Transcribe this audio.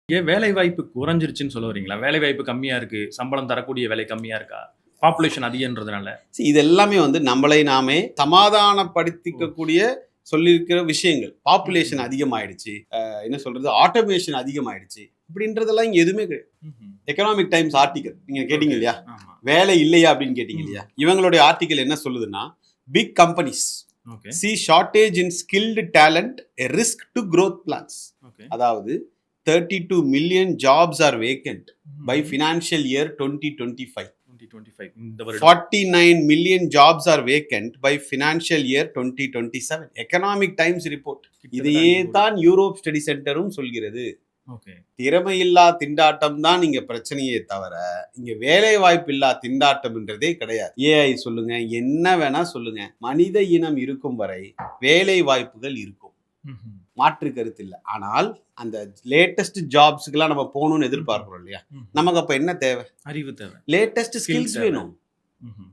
ஏன் வேலை வாய்ப்பு குறைஞ்சிருச்சுன்னு சொல்ல வரீங்களா? வேலை வாய்ப்பு கம்மியா இருக்கு. சம்பளம் தரக்கூடிய வேலை கம்மியா இருக்கா? பாப்புலேஷன் அதிகன்றதுனால. இது எல்லாமே வந்து நம்மளை நாமே ஓ! சமாதானப்படுத்திக்கக்கூடிய சொல்லியிருக்கிற விஷயங்கள். பாப்புலேஷன் ம்ஹ்ம். அதிகமாயிடுச்சு. என்ன சொல்றது? ஆட்டோமேஷன் அதிகமாயிடுச்சு. இப்படின்றதெல்லாம் இங்க எதுவுமே கிடையாது. ம்ஹ்ம். எக்கனாமிக் டைம்ஸ் ஆர்டிகல் நீங்க கேட்டீங்க ஓகே. இல்லையா? ஆமா. வேலை இல்லையா அப்படின்னு கேட்டீங்க ம். இல்லையா? இவங்களுடைய ஆர்டிகல் என்ன சொல்லுதுன்னா, big companies okay. see shortage in skilled talent a risk to growth plans. Okay. அதாவது 32 million jobs are vacant by ம்ஹ்ம். financial year 2025. 2025 இந்த வருடம். 49 million jobs are vacant by financial year 2027. Economic times report. இதையே தான் Europe study சென்டரும் சொல்கிறது. Okay. திறமையில்லா திண்டாட்டம் தான் இங்க பிரச்சனையே தவிர இங்க வேலை வாய்ப்பில்லா திண்டாட்டம்ன்றதே கிடையாது. ஏஐ சொல்லுங்க, என்ன வேணா சொல்லுங்க, மனித இனம் இருக்கும் வரை வேலை வாய்ப்புகள் இருக்கும், ம்ஹ்ம். மாற்று கருத்து இல்லை. ஆனால் அந்த லேட்டஸ்ட் ஜாப்ஸ்க்குலாம் நம்ம போகணும்னு எதிர்பார்க்கிறோம் இல்லையா? ம்ஹ்ம். நமக்கு அப்ப என்ன தேவை? அறிவு தேவை. லேட்டஸ்ட் Skills ஸ்கில்ஸ் தேவை. வேணும். ம்ஹ்ம்.